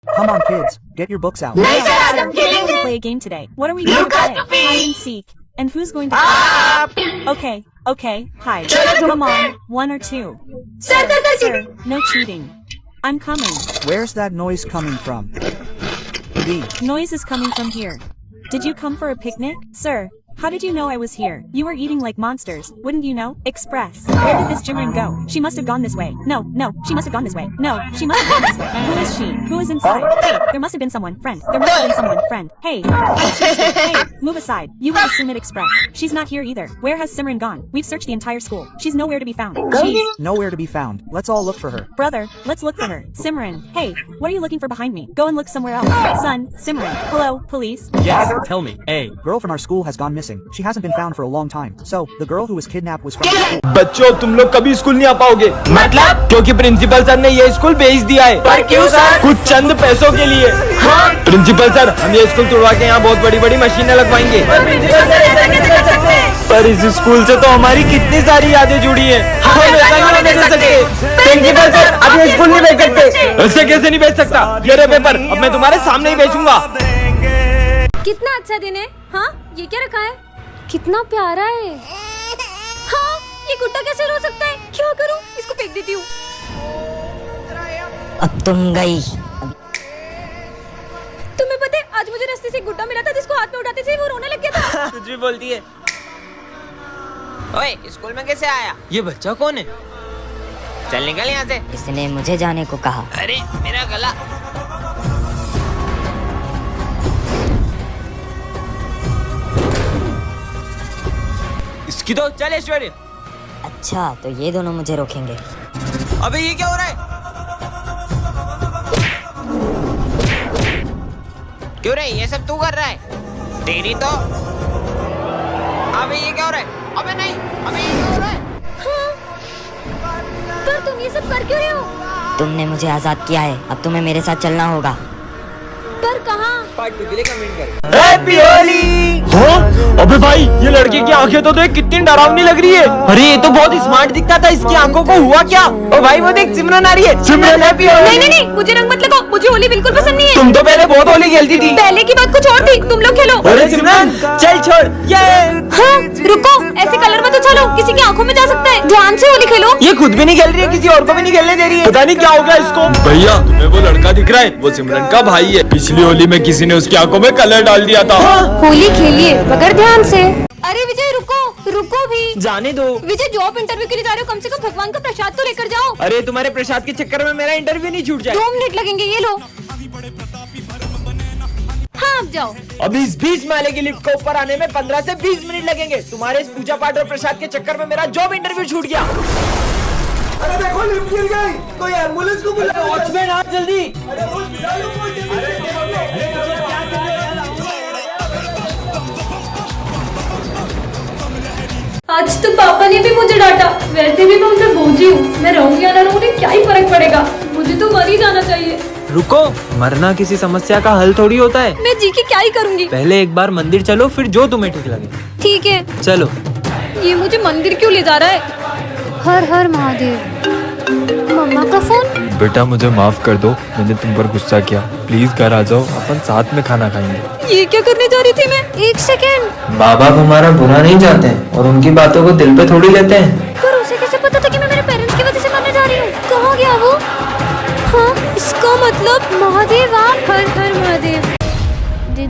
Come on, kids, get your books out. नहीं sir, I'm killing to it. play a game today. What are we going to play? Hide and seek. And who's going to Okay, hide. Come on, 1 or 2. Sir, no cheating. I'm coming. Where's that noise coming from? B. Noise is coming from here. Did you come for a picnic? Sir, how did you know I was here? You were eating like monsters, wouldn't you know? Express. Where did this Jimrin go? She must have gone this way. No, she must have gone this way. No, she must have gone this way. Who is she? Who is inside? Hey, there must have been someone. Friend. There must have been someone. Friend. Hey. Hey, move aside. You would assume it Express. She's not here either. Where has Simran gone? We've searched the entire school. She's nowhere to be found. Jeez. Nowhere to be found. Let's all look for her. Brother, let's look for her. Simran. Hey, what are you looking for behind me? Go and look somewhere else. Son, Simran. Hello, police. Yes, tell me. A. Girl from our school has gone missing. She hasn't been found for a long time. So, the girl who was kidnapped was from school. बच्चों तुम लोग कभी school नहीं आ पाओगे। मतलब? क्योंकि principal sir ने ये स्कूल बेच दिया है। पर क्यों सर? कुछ चंद पैसों के लिए। हाँ? प्रिंसिपल सर हम ये स्कूल तुड़वा के यहाँ बहुत बड़ी बड़ी मशीनें लगवाएंगे। पर इस स्कूल से तो हमारी कितनी सारी यादें जुड़ी हैं। हम ऐसा नहीं होने दे सकते। प्रिंसिपल सर अब ये स्कूल नहीं बेच सकते। ऐसे कैसे नहीं बेच सकता? ये रहे पेपर, अब मैं तुम्हारे सामने ही बेचूंगा। कितना अच्छा दिन है। हाँ, ये क्या रखा है? कितना प्यारा है। हाँ, ये गुड्डा कैसे रो सकता है? क्या करूँ? इसको फेंक देती हूँ। अब तुम गई। तुम्हें पता है आज मुझे रास्ते से एक गुड्डा मिला था जिसको हाथ में उठाते से वो रोने लग गया था। कुछ भी बोलती है। ओए, स्कूल में कैसे आया? ये बच्चा कौन है? चल निकल यहाँ से। इसने मुझे जाने को कहा। अरे मेरा गला। इसकी तो चल ऐश्वर्य। अच्छा तो ये दोनों मुझे रोकेंगे। अबे ये क्या हो रहा है? क्यों रे, ये सब तू कर रहा है? तेरी तो। अबे ये क्या हो रहा है? अबे नहीं, अबे ये क्या हो रहा है? हाँ, पर तुम ये सब कर क्यों रहे हो? तुमने मुझे आजाद किया है, अब तुम्हें मेरे साथ चलना होगा। पर कहाँ? पार्ट 2 के लिए कमेंट कर। हैप्पी होली। हाँ? अबे भाई ये लड़के की आंखें तो देख कितनी डरावनी लग रही है। अरे ये तो बहुत स्मार्ट दिखता था, इसकी आंखों को हुआ क्या? ओ भाई वो देख सिमरन आ रही है। सिमरन हैप्पी होली। नहीं, मुझे रंग मत लगाओ, मुझे होली बिल्कुल पसंद नहीं है। तुम तो पहले बहुत होली खेलती थी। पहले की बात कुछ और थी, तुम लोग खेलो। अरे सिमरन चल छोड़। ये हाँ, रुको, ऐसे कलर मत उछालो, किसी की आंखों में जा सकता है। ध्यान से होली खेलो। ये खुद भी नहीं खेल रही है, किसी और को भी नहीं खेलने दे रही है। पता नहीं क्या होगा इसको। भैया तुम्हें वो लड़का दिख रहा है? वो सिमरन का भाई है। पिछली होली में किसी ने उसकी आंखों में कलर डाल दिया था। होली खेलिए मगर ध्यान से। अरे विजय रुको भी। जाने दो। विजय जॉब इंटरव्यू के लिए जा रहे हो, कम से कम भगवान का प्रसाद तो लेकर जाओ। अरे तुम्हारे प्रसाद के चक्कर में मेरा इंटरव्यू नहीं छूट जाए। 2 मिनट लगेंगे, ये लो। हाँ अब जाओ। अभी इस 20 माले की लिफ्ट को ऊपर आने में 15 से 20 मिनट लगेंगे। तुम्हारे इस पूजा पाठ और प्रसाद के चक्कर में मेरा जॉब इंटरव्यू छूट गया। अरे देखो लिफ्ट गिर गई, कोई एम्बुलेंस को बुलाओ। वॉचमैन आ जल्दी। आज तो पापा ने भी मुझे डांटा। वैसे भी मैं उनसे बोझी हूँ, मैं रहूंगी या ना रहूंगी क्या ही फर्क पड़ेगा, मुझे तो मर ही जाना चाहिए। रुको, मरना किसी समस्या का हल थोड़ी होता है। मैं जी के क्या ही करूंगी। पहले एक बार मंदिर चलो, फिर जो तुम्हें ठीक लगे। ठीक है चलो। ये मुझे मंदिर क्यों ले जा रहा है? हर हर महादेव। मम्मा का फोन। बेटा मुझे माफ कर दो, मैंने तुम पर गुस्सा किया। प्लीज घर आ जाओ, अपन साथ में खाना खाएंगे। ये क्या करने जा रही थी मैं? 1 सेकेंड। माँ बाप हमारा बुरा नहीं चाहते हैं और उनकी बातों को दिल पे थोड़ी लेते हैं। पर उसे कैसे पता था कि मैं मेरे पेरेंट्स की वजह से मरने जा रही हूँ? कहाँ गया वो? हाँ, इसका मतलब महादेव आप। हर हर महादेव।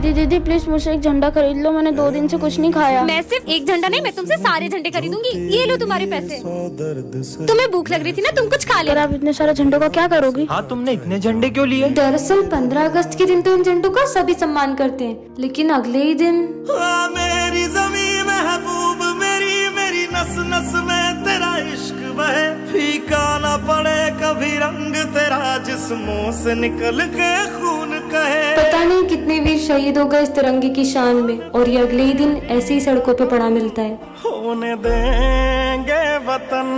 दीदी प्लीज मुझे एक झंडा खरीद लो, मैंने 2 दिन से कुछ नहीं खाया। मैं सिर्फ एक झंडा नहीं, मैं तुमसे सारे झंडे खरीदूंगी। ये लो तुम्हारे पैसे। तुम्हें भूख लग रही थी ना, तुम कुछ खा ले। आप इतने सारे झंडों का क्या करोगी? हाँ तुमने इतने झंडे क्यों लिए? दरअसल 15 अगस्त के दिन तो इन झंडों का सभी सम्मान करते हैं, लेकिन अगले ही दिन मेरी ज़मीं महबूब मेरी नस नस में तेरा इश्क बहे, फीका न पड़े कभी रंग तेरा जिस्मों से निकल के खून कहे। पता नहीं कितने वीर शहीद हो गए इस तिरंगे की शान में, और ये अगले ही दिन ऐसे ही सड़कों पे पड़ा मिलता है। होने देंगे वतन।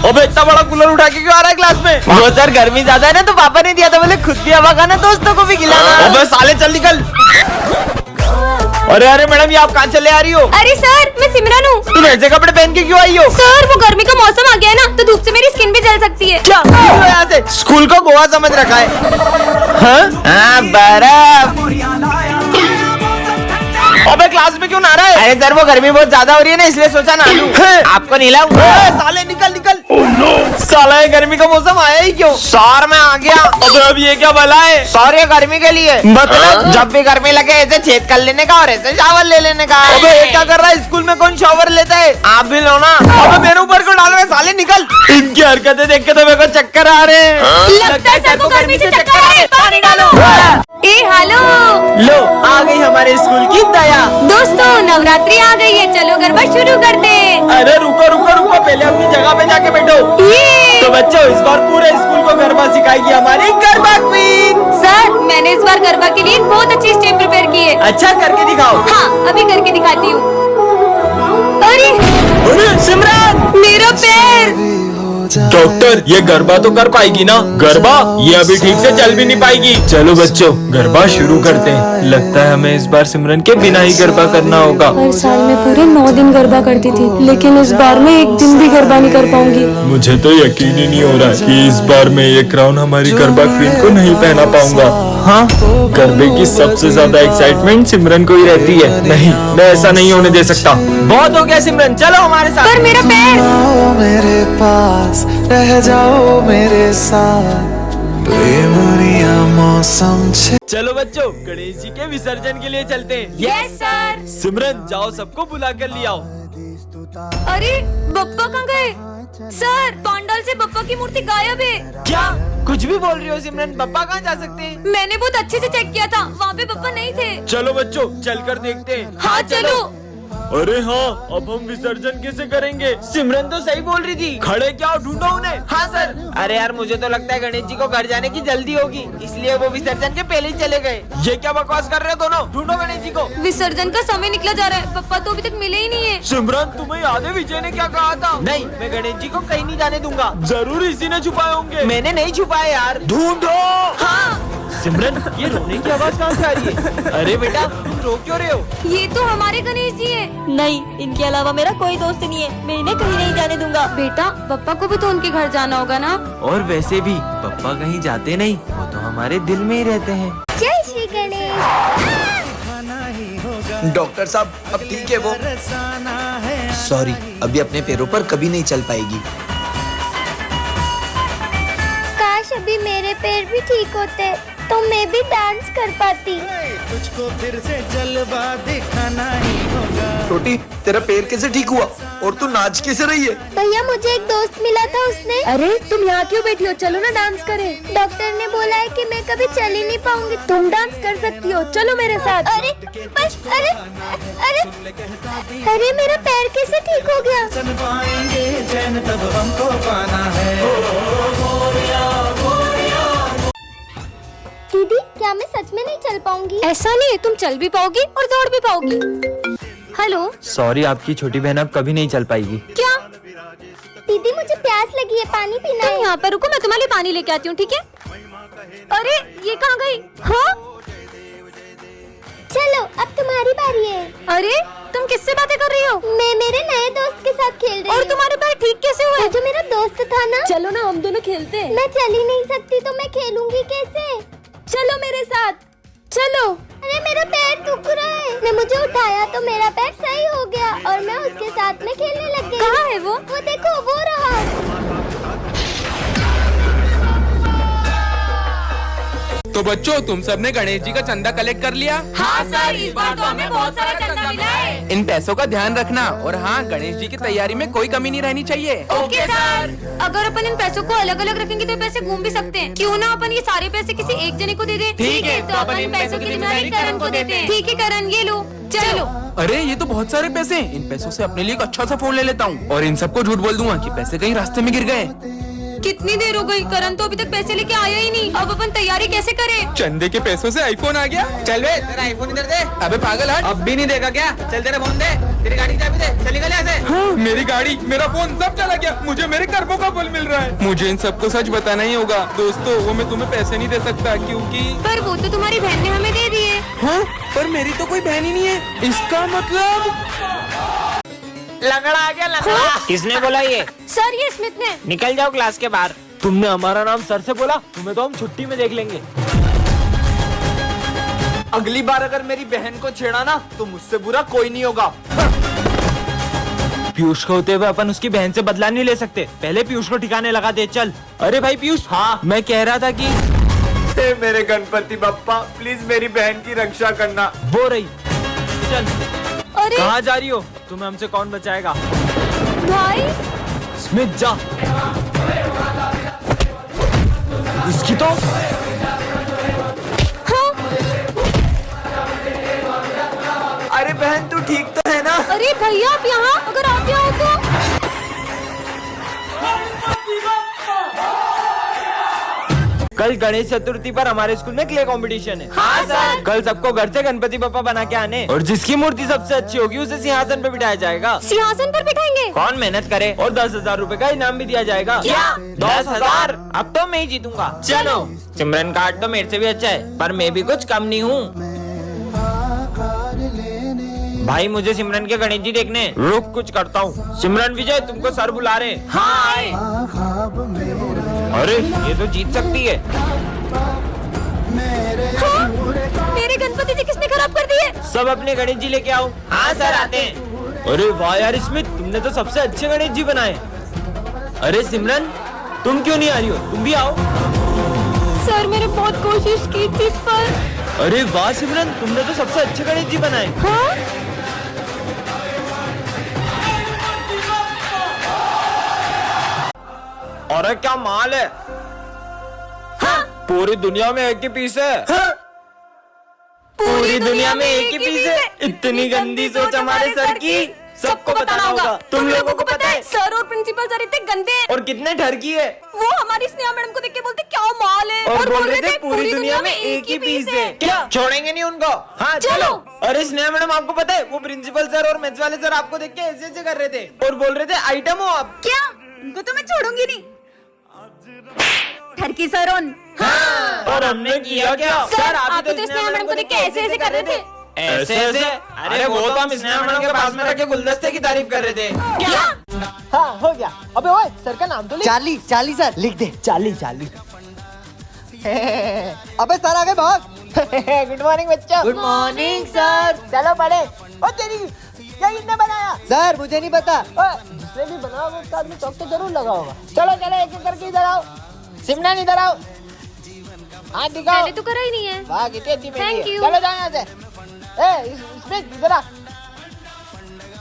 अबे इतना बड़ा कूलर उठा के क्यों आ रहा है क्लास में? वो सर गर्मी ज्यादा है ना, तो पापा ने दिया था, बोले खुद भी हवा खाना दोस्तों को भी खिलाना। अबे साले चल निकल। अरे अरे मैडम, ये आप कहाँ चले आ रही हो? अरे सर, मैं सिमरन हूँ। तुम ऐसे कपड़े पहन के क्यों आई हो? सर, वो गर्मी का मौसम आ गया है ना, तो धूप से मेरी स्किन भी जल सकती है। क्या यहाँ से स्कूल को गोवा समझ रखा है? हाँ, बर्फ। अबे क्लास में क्यों नहा रहा है? अरे सर, वो गर्मी बहुत ज्यादा हो रही है ना, इसलिए सोचा ना आपको नहलाऊं। साले निकल निकल। साला, ये गर्मी का मौसम आया ही क्यों? सर मैं आ गया। अबे अब ये क्या भला है? सर ये गर्मी के लिए, मतलब जब भी गर्मी लगे ऐसे छेद कर लेने का और ऐसे शावर ले लेने का। अबे ये क्या कर रहा है? स्कूल में कौन शावर लेता है? आप भी लो ना। अबे मेरे ऊपर क्यों डाल रहे? साले निकल। इनकी हरकतें देख के तो मेरे को चक्कर आ रहे हैं। लगता है सर को गर्मी से चक्कर आ रहे हैं। पानी डालो। ए हेलो, लो आ गई हमारे स्कूल की दया। दोस्तों नवरात्रि आ गई है, चलो गरबा शुरू करते हैं। अरे रुको रुको रुको, पहले अपनी जगह पे जाके बैठो। ये तो बच्चों, इस बार पूरे स्कूल को गरबा सिखाएगी हमारी गरबा क्वीन। सर, मैंने इस बार गरबा के लिए एक बहुत अच्छी स्टेप प्रिपेयर की है। अच्छा, करके दिखाओ। हाँ, अभी करके दिखाती हूँ। अरे सिमरन, मेरा पैर। डॉक्टर, ये गरबा तो कर पाएगी ना? गरबा ये अभी ठीक से चल भी नहीं पाएगी। चलो बच्चों, गरबा शुरू करते हैं। लगता है हमें इस बार सिमरन के बिना ही गरबा करना होगा। हर साल मैं पूरे 9 दिन गरबा करती थी, लेकिन इस बार मैं एक दिन भी गरबा नहीं कर पाऊंगी। मुझे तो यकीन ही नहीं हो रहा कि इस बार मैं ये क्राउन हमारी गरबा क्वीन को नहीं पहना पाऊंगा। हाँ, गरबे की सबसे ज्यादा एक्साइटमेंट सिमरन को ही रहती है। नहीं, मैं ऐसा नहीं होने दे सकता। बहुत हो गया सिमरन, चलो हमारे साथ। पर मेरा पैर। मेरे पास रह जाओ मेरे साथ, प्रेमरिया मौसम छे। चलो बच्चों, गणेश जी के विसर्जन के लिए चलते हैं। Yes sir. सिमरन जाओ, सबको बुला कर ले आओ। अरे बप्पा कहाँ गए? सर, पंडाल से बप्पा की मूर्ति गायब है। क्या कुछ भी बोल रही हो सिमरन? पापा कहाँ जा सकते हैं? मैंने बहुत अच्छे से चेक किया था, वहाँ पे बप्पा नहीं थे। चलो बच्चों, चलकर देखते हैं। हाँ चलो। अरे हाँ, अब हम विसर्जन कैसे करेंगे? सिमरन तो सही बोल रही थी। खड़े क्या हो, ढूंढो उन्हें। हाँ सर। अरे यार, मुझे तो लगता है गणेश जी को घर जाने की जल्दी होगी, इसलिए वो विसर्जन के पहले ही चले गए। ये क्या बकवास कर रहे हो दोनों? ढूंढो गणेश जी को। विसर्जन का समय निकला जा रहा है, पप्पा तो अभी तक मिले ही नहीं है। सिमरन, तुम्हें याद है विजय ने क्या कहा था? नहीं, मैं गणेश जी को कहीं नहीं जाने दूंगा। जरूर इसी ने छुपाए होंगे। मैंने नहीं छुपाया यार। ढूंढो। हाँ, सिमरन, ये रोने की आवाज कहाँ से आ रही है? अरे बेटा, तुम रो क्यों रहे हो? ये तो हमारे गणेश जी है। नहीं, इनके अलावा मेरा कोई दोस्त नहीं है। मैं इन्हें कहीं नहीं जाने दूंगा। बेटा, पप्पा को भी तो उनके घर जाना होगा ना। और वैसे भी पापा कहीं जाते नहीं, वो तो हमारे दिल में ही रहते हैं। जय श्री गणेश। डॉक्टर साहब, अब ठीक है वो? सॉरी, अभी अपने पैरों पर कभी नहीं चल पाएगी। काश अभी मेरे पैर भी ठीक होते तो मैं भी डांस कर पाती। तुझको फिर से जलवा दिखाना ही होगा। छोटी, तेरा पैर कैसे ठीक हुआ और तू नाच कैसे रही है? भैया, मुझे एक दोस्त मिला था, उसने। अरे तुम यहाँ क्यों बैठी हो? चलो ना डांस करें। डॉक्टर ने बोला है कि मैं कभी चल ही नहीं पाऊंगी, तुम डांस कर सकती हो, चलो मेरे साथ। अरे बस, अरे अरे अरे मेरा पैर कैसे ठीक हो गया? सन पाएंगे चैन तब हमको पाना है। दीदी, क्या मैं सच में नहीं चल पाऊंगी? ऐसा नहीं है, तुम चल भी पाओगी और दौड़ भी पाओगी। हेलो। सॉरी, आपकी छोटी बहन अब कभी नहीं चल पाएगी। क्या? दीदी, मुझे प्यास लगी है, पानी पीना है। यहाँ पर रुको, मैं तुम्हारे लिए पानी लेके आती हूँ, ठीक है? अरे ये कहाँ गई? हाँ, चलो अब तुम्हारी बारी है। अरे तुम किससे बातें कर रही हो? मैं मेरे नए दोस्त के साथ खेल रही हूँ। और तुम्हारे पैर ठीक कैसे हुए? जो मेरा दोस्त था ना। चलो ना, हम दोनों खेलते हैं। मैं चल ही नहीं सकती तो मैं खेलूंगी कैसे? चलो मेरे साथ, चलो। अरे मेरा पैर दुख रहा है। ने मुझे उठाया तो मेरा पैर सही हो गया और मैं उसके साथ में खेलने लग गई। कहाँ है वो? वो देखो, वो रहा। तो बच्चों, तुम सबने गणेश जी का चंदा कलेक्ट कर लिया? हाँ सर, इस बार तो हमें बहुत सारा चंदा मिला है। इन पैसों का ध्यान रखना और हाँ, गणेश जी की तैयारी में कोई कमी नहीं रहनी चाहिए। Okay sir. अगर अपन इन पैसों को अलग अलग रखेंगे तो पैसे घूम भी सकते हैं। क्यों ना अपन ये सारे पैसे किसी एक जने को दे दें? ठीक है, तो अपन इन पैसों की जिम्मेदारी करण को देते हैं। ठीक है करण, ये लो, चलो। अरे ये तो बहुत सारे पैसे हैं। इन पैसों से अपने लिए एक अच्छा सा फोन ले लेता हूँ और इन सबको झूठ बोल दूंगा कि पैसे कहीं रास्ते में गिर गए। कितनी देर हो गई, करण तो अभी तक पैसे लेके आया ही नहीं। अब अपन तैयारी कैसे करें? चंदे के पैसों से आईफोन आ गया। चल बे, तेरा आईफोन इधर दे। अबे पागल हट। अब भी नहीं देगा क्या? चल तेरा फोन दे, तेरी गाड़ी की चाबी दे, चल निकल यहाँ से। हाँ, मेरी गाड़ी, मेरा फोन सब चला गया। मुझे मेरे कर्मों का फल मिल रहा है। मुझे इन सबको सच बताना ही होगा। दोस्तों, वो मैं तुम्हें पैसे नहीं दे सकता क्योंकि पर वो तो तुम्हारी बहन ने हमें दे दिए। हाँ, पर मेरी तो कोई बहन ही नहीं है। इसका मतलब लंगड़ा आ गया, लंगड़ा। किसने बोला ये? सर, ये स्मिथ ने। निकल जाओ क्लास के बाहर। तुमने हमारा नाम सर से बोला, तुम्हें तो हम छुट्टी में देख लेंगे। अगली बार अगर मेरी बहन को छेड़ा ना तो मुझसे बुरा कोई नहीं होगा। पीयूष को होते हुए अपन उसकी बहन से बदला नहीं ले सकते। पहले पीयूष को ठिकाने लगा दे। चल। अरे भाई पीयूष, हाँ मैं कह रहा था कि मेरे गणपति बप्पा प्लीज मेरी बहन की रक्षा करना। वो रही। चल। अरे कहाँ जा रही हो? तुम्हें हमसे कौन बचाएगा? भाई स्मिथ जा। इसकी तो अरे बहन तू ठीक तो है ना? अरे भैया, आप यहाँ अगर आप यहाँ हो तो। कल गणेश चतुर्थी पर हमारे स्कूल में क्ले कंपटीशन है। हाँ सर। कल सबको घर से गणपति बप्पा बना के आने, और जिसकी मूर्ति सबसे अच्छी होगी उसे सिंहासन पे बिठाया जाएगा। सिंहासन पर बिठाएंगे? कौन मेहनत करे, और 10,000 रूपए का इनाम भी दिया जाएगा। क्या? 10,000? अब तो मैं ही जीतूंगा। चलो। सिमरन का आर्ट तो मेरे से भी अच्छा है, पर मैं भी कुछ कम नहीं हूँ। भाई मुझे सिमरन के गणेश जी देखने। रुक कुछ करता हूँ। सिमरन विजय तुमको सर बुला रहे। हाँ आए। अरे ये तो जीत सकती है। हाँ? मेरे गणपति जी किसने खराब कर दिए? सब अपने गणेश जी लेके आओ। हाँ सर आते हैं। अरे वाह यार स्मिथ, तुमने तो सबसे अच्छे गणेश जी बनाए। अरे सिमरन तुम क्यों नहीं आ रही हो? तुम भी आओ। सर मैंने बहुत कोशिश की थी पर। अरे वाह सिमरन, तुमने तो सबसे अच्छे गणेश जी बनाए। हाँ? अरे क्या माल है। हाँ? पूरी दुनिया में एक ही पीस है। हाँ? पूरी दुनिया में एक ही पीस है। इतनी गंदी सोच हमारे सर की सबको बताना होगा। तुम लोगों को पता है सर और प्रिंसिपल सर इतने गंदे हैं। और कितने ठरकी है। वो हमारी स्नेहा मैडम को देख के बोलते क्या माल है, और बोल रहे थे पूरी दुनिया में एक ही पीस है। क्या छोड़ेंगे नहीं उनको? हाँ चलो। अरे स्नेहा मैडम आपको पता है वो प्रिंसिपल सर और मैथ्स वाले सर आपको देख के ऐसे ऐसे कर रहे थे और बोल रहे थे आइटम हो आप। क्या? उनको तो मैं छोड़ूंगी नहीं। ठरकी सर ऑन। हाँ। और हमने किया क्या? सर आप तो स्नेहा मैडम को देख के ऐसे ऐसे कर रहे थे। ऐसे ऐसे? अरे वो तो हम स्नेहा मैडम के पास में रखे गुलदस्ते की तारीफ कर रहे थे। क्या? हाँ हो गया। अबे ओए, सर का नाम तो लिख। चार्ली, चार्ली सर लिख दे। चाली चाली। अबे सर आ गए भाग। गुड मॉर्निंग बच्चों। Good morning sir. चलो पढ़े। ओ तेरी क्या किसने बनाया? सर मुझे नहीं पता। जिसने भी बनाया वो उसका आदमी चौक तो जरूर लगा होगा। चलो चलो एक एक करके इधर आओ। सिमरन इधर आओ। हाथ दिखाओ। मैंने तो करा ही नहीं है। वाह कितनी अच्छी मेहंदी है। Thank you। चलो जाओ यहाँ से। इसमें इधर आ।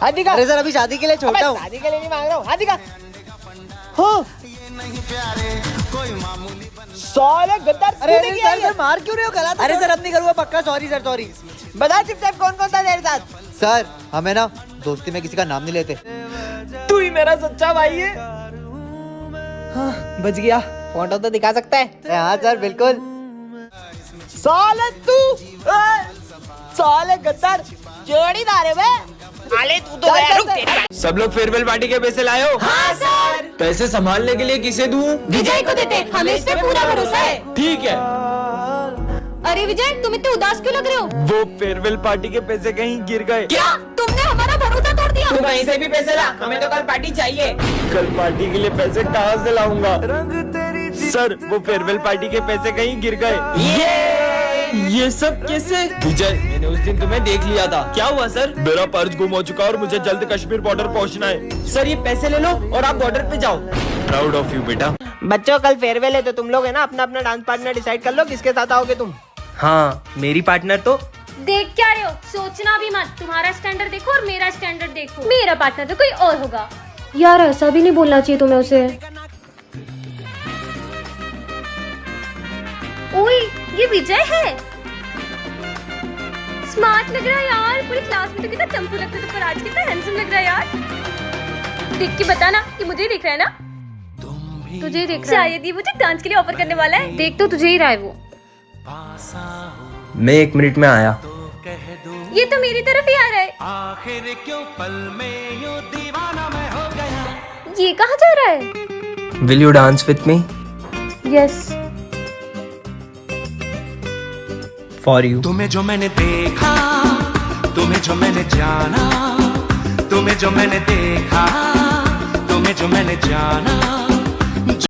हाथ दिखा। अरे सर अभी शादी के लिए छोटा हूँ। शादी के लिए नहीं मांग रहा हूँ। हाथ दिखा। हो साले गद्दार। अरे सर मार क्यों रहे हो? गलत। अरे सर अब नहीं करूँगा पक्का। Sorry sir sorry. बता चुपचाप कौन कौन था तेरे साथ? सर हमें ना दोस्ती में किसी का नाम नहीं लेते। तू ही मेरा सच्चा भाई है। हाँ, बच गया। फोटो तो दिखा सकता है? हाँ सर बिल्कुल। साले तू साले गद्दार जोड़ीदार है बे। अरे तू तो गया, रुक तेरी। सब लोग फेयरवेल पार्टी के पैसे लाए हो? हाँ सर। पैसे संभालने के लिए किसे दूं? विजय को देते, हमें इस पे पूरा भरोसा है। ठीक है। अरे विजय तुम इतने उदास क्यों लग रहे हो? वो फेयरवेल पार्टी के पैसे कहीं गिर गए। क्या? तुमने हमारा भरोसा तोड़ दिया। तू कहीं से भी पैसे ला, हमें तो कल पार्टी चाहिए। कल पार्टी के लिए पैसे कहाँ से लाऊंगा? सर वो फेयरवेल पार्टी के पैसे कहीं गिर गए। ये सब कैसे? विजय मैंने उस दिन तुम्हें देख लिया था। क्या हुआ सर? मेरा पर्स गुम हो चुका और मुझे जल्द कश्मीर बॉर्डर पहुंचना है। सर ये पैसे ले लो और आप बॉर्डर पे जाओ। प्राउड ऑफ यू बेटा। बच्चों कल फेयरवेल है तो तुम लोग है ना अपना अपना डांस पार्टनर डिसाइड कर लो किसके साथ आओगे तुम। हाँ मेरी पार्टनर तो देख क्या रहे हो? सोचना भी मत। तुम्हारा स्टैंडर्ड देखो और मेरा स्टैंडर्ड देखो। मेरा पार्टनर तो कोई और होगा। यार ऐसा भी नहीं बोलना चाहिए तुम्हें उसे। ओए ये विजय है। स्मार्ट लग रहा है यार। पूरी क्लास में तो कितना चंपू लगता था पर आज कितना हैंडसम लग रहा है यार। देख के बताना कि मुझे ही दिख रहा है ना। तुझे ही देख रहा है। शायद ये मुझे डांस के लिए ऑफर करने वाला है। देख तो तुझे ही रहा है वो। मैं 1 मिनट में आया। ये तो मेरी तरफ ही आ रहा है। आखिर क्यों पल में यूं दीवाना मैं हो गया। ये कहाँ जा रहा है? Will you dance with me? Yes. For you. तुम्हें जो मैंने देखा, तुम्हें जो मैंने जाना, तुम्हें जो मैंने देखा, तुम्हें जो मैंने जाना,